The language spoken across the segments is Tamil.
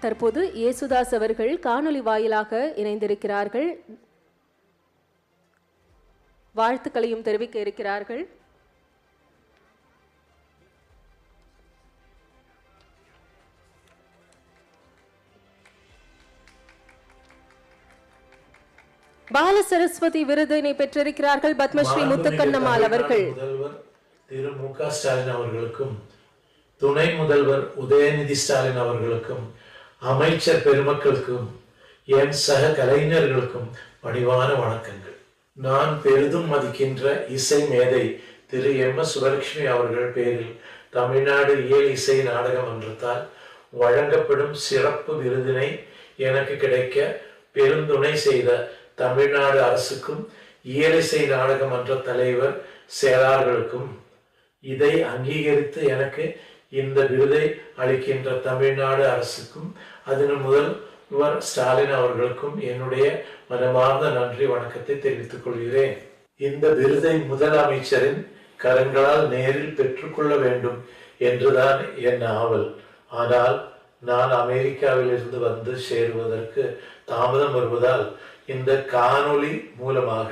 தற்போது இயேசுதாஸ் அவர்கள் காணொலி வாயிலாக இணைந்திருக்கிறார்கள். வாழ்த்துக்களையும் தெரிவிக்க இருக்கிறார்கள். பால சரஸ்வதி விருதினை பெற்றிருக்கிறார்கள் பத்மஸ்ரீ முத்துக்கண்ணம்மாள் அவர்கள். முதல்வர் திரு மு க ஸ்டாலின் அவர்களுக்கும் துணை முதல்வர் உதயநிதி ஸ்டாலின் அவர்களுக்கும் அமைச்சர் பெருமக்களுக்கும் என் சக கலைஞர்களுக்கும் பணிவான வணக்கங்கள். நான் பெரிதும் மதிக்கின்ற இசை மேதை திரு எம் எஸ் சுபலட்சுமி அவர்கள் பேரில் தமிழ்நாடு இயல் இசை நாடக மன்றத்தால் வழங்கப்படும் சிறப்பு விருதினை எனக்கு கிடைக்க பெருந்துணை செய்த தமிழ்நாடு அரசுக்கும் இயலிசை நாடக மன்ற தலைவர் செயலாளர்களுக்கும் இதை அங்கீகரித்து எனக்கு இந்த விருதை அளிக்கின்ற தமிழ்நாடு அரசுக்கும் அதன் முதல்வர் ஸ்டாலின் அவர்களுக்கும் என்னுடைய மனமார்ந்த நன்றி வணக்கத்தை தெரிவித்துக் கொள்கிறேன். இந்த விருதை முதலமைச்சரின் கரங்களால் நேரில் பெற்றுக்கொள்ள வேண்டும் என்றுதான் என் ஆவல். ஆனால் நான் அமெரிக்காவில் இருந்து வந்து சேருவதற்கு தாமதம் வருவதால் இந்த காணொளி மூலமாக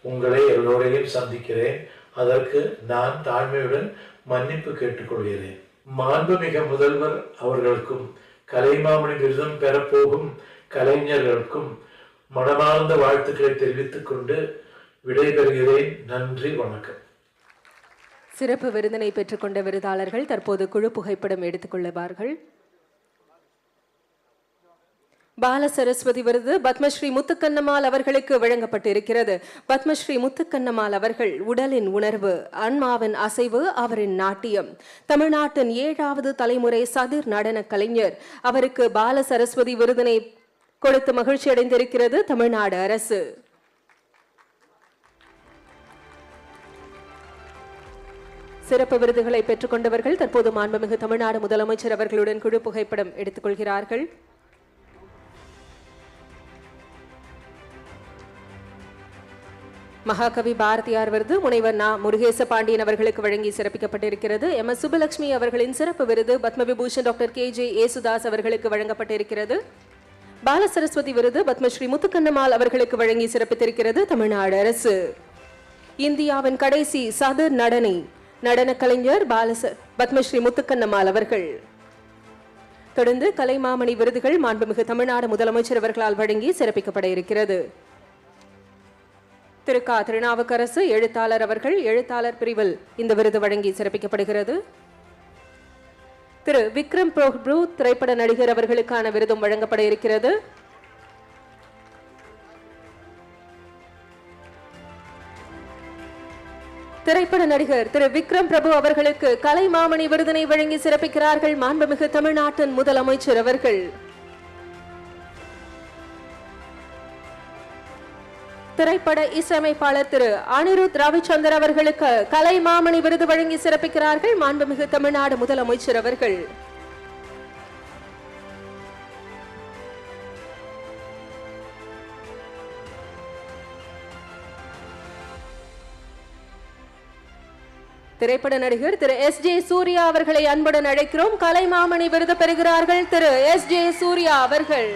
உங்களை எல்லோரையும் சந்திக்கிறேன். அதற்கு நான் தாழ்மையுடன் மன்னிப்பு கேட்டுக்கொள்கிறேன். மாண்புமிகு முதல்வர் அவர்களுக்கும் கலைமாமணி விருதும் பெறப்போகும் கலைஞர்களுக்கும் மனமார்ந்த வாழ்த்துக்களை தெரிவித்துக் கொண்டு விடைபெறுகிறேன். நன்றி, வணக்கம். சிறப்பு விருதினை பெற்றுக்கொண்ட விருதாளர்கள் தற்போது குழு புகைப்படம் எடுத்துக்கொள்ளுவார்கள். பால சரஸ்வதி விருது பத்மஸ்ரீ முத்துக்கண்ணம்மாள் அவர்களுக்கு வழங்கப்பட்டிருக்கிறது. பத்மஸ்ரீ முத்துக்கண்ணம்மாள் அவர்கள் உடலின் உணர்வு, ஆன்மாவின் அசைவு, அவரின் நாட்டியம். தமிழ்நாட்டின் 7வது தலைமுறை சதிர் நடன கலைஞர். அவருக்கு பால சரஸ்வதி விருதினை கொடுத்து மகிழ்ச்சி அடைந்திருக்கிறது தமிழ்நாடு அரசு. சிறப்பு விருதுகளை பெற்றுக்கொண்டவர்கள் தற்போது மாண்புமிகு தமிழ்நாடு முதலமைச்சர் அவர்களுடன் குழு புகைப்படம் எடுத்துக்கொள்கிறார்கள். மகாகவி பாரதியார் விருது முனைவர் நா முருகேச பாண்டியன் அவர்களுக்கு வழங்கி சிறப்பிக்கப்பட்டிருக்கிறது. எம் எஸ் சுபலட்சுமி அவர்களின் சிறப்பு விருது பத்ம விபூஷன் டாக்டர் KJ ஏசுதாஸ் அவர்களுக்கு வழங்கப்பட்டிருக்கிறது. பால சரஸ்வதி விருது பத்மஸ்ரீ முத்துக்கண்ணம்மாள் அவர்களுக்கு வழங்கி சிறப்பித்திருக்கிறது தமிழ்நாடு அரசு. இந்தியாவின் கடைசி சதுர் நடன கலைஞர் பத்மஸ்ரீ முத்துக்கண்ணம்மாள் அவர்கள். தொடர்ந்து கலைமாமணி விருதுகள் மாண்புமிகு தமிழ்நாடு முதலமைச்சர் அவர்களால் வழங்கி சிறப்பிக்கப்பட இருக்கிறது. திரு க திருநாவுக்கரசு எழுத்தாளர் அவர்கள் எழுத்தாளர் பிரிவில் இந்த விருது வழங்கி சிறப்பிக்கப்படுகிறது. திரு விக்ரம் பிரபு திரைப்பட நடிகர் அவர்களுக்கான விருதும் வழங்கப்பட இருக்கிறது. திரைப்பட நடிகர் திரு விக்ரம் பிரபு அவர்களுக்கு கலைமாமணி விருதினை வழங்கி சிறப்பிக்கிறார்கள் மாண்புமிகு தமிழ்நாட்டின் முதலமைச்சர் அவர்கள். திரைப்பட இசையமைப்பாளர் திரு அனிருத் ரவிச்சந்தர் அவர்களுக்கு கலைமாமணி விருது வழங்கி சிறப்பிக்கிறார்கள் மாண்புமிகு தமிழ்நாடு முதலமைச்சர் அவர்கள். திரைப்பட நடிகர் திரு SJ சூர்யா அவர்களை அன்புடன் அழைக்கிறோம். கலைமாமணி விருது பெறுகிறார்கள் திரு SJ சூர்யா அவர்கள்.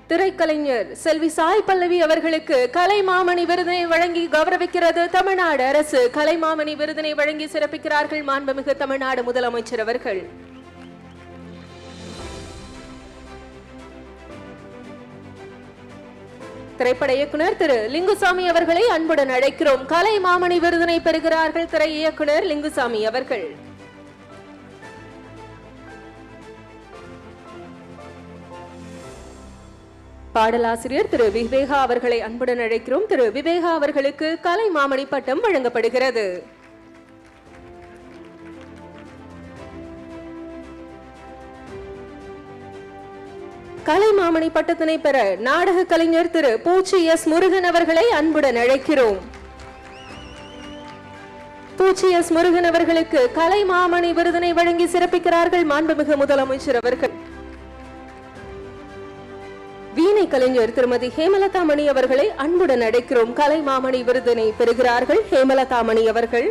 திரைக்கலைஞர் செல்வி சாய் பல்லவி அவர்களுக்கு கலைமாமணி விருதினை வழங்கி கௌரவிக்கிறது தமிழ்நாடு அரசு. கலைமாமணி விருதினை வழங்கி சிறப்பிக்கிறார்கள் மாண்புமிகு தமிழ்நாடு முதலமைச்சர் அவர்கள். திரைப்பட இயக்குனர் திரு லிங்குசாமி அவர்களை அன்புடன் அழைக்கிறோம். கலைமாமணி விருதினை பெறுகிறார்கள் திரை இயக்குனர் லிங்குசாமி அவர்கள். பாடலாசிரியர் திரு விவேகா அவர்களை அன்புடன் அழைக்கிறோம். திரு விவேகா அவர்களுக்கு கலைமாமணி பட்டம் வழங்கப்படுகிறது. கலைமாமணி பட்டத்தினை பெற நாடக கலைஞர் திரு பூச்சி S முருகன் அவர்களை அன்புடன் அழைக்கிறோம். பூ OGS முருகன் அவர்களுக்கு கலை மாமணி விருதினை வழங்கி சிறப்பிக்கிறார்கள் மாண்புமிகு முதலமைச்சர் அவர்கள். வீணை கலைஞர் திருமதி ஹேமலதா மணி அவர்களை அன்புடன் அழைக்கிறோம். கலை மாமணி விருதினை பெறுகிறார்கள் ஹேமலதா மணி அவர்கள்.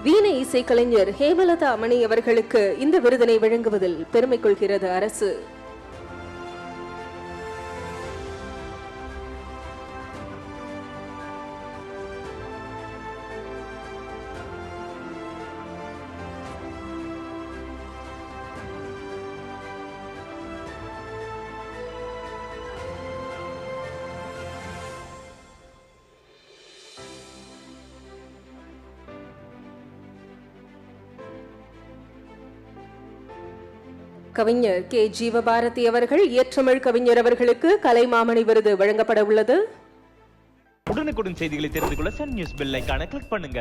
வீணை இசை கலைஞர் ஹேமலதா மணி அவர்களுக்கு இந்த விருதினை வழங்குவதில் பெருமை கொள்கிறது அரசு. கவிஞர் கே ஜீவபாரதி அவர்கள் இயற்றமிழ் கவிஞர் அவர்களுக்கு கலை மாமணி விருது வழங்கப்பட உள்ளது. உடனுக்குடன் செய்திகளை தெரிந்து கொள்ள சன் நியூஸ் பெல் ஐகானை கிளிக் பண்ணுங்க.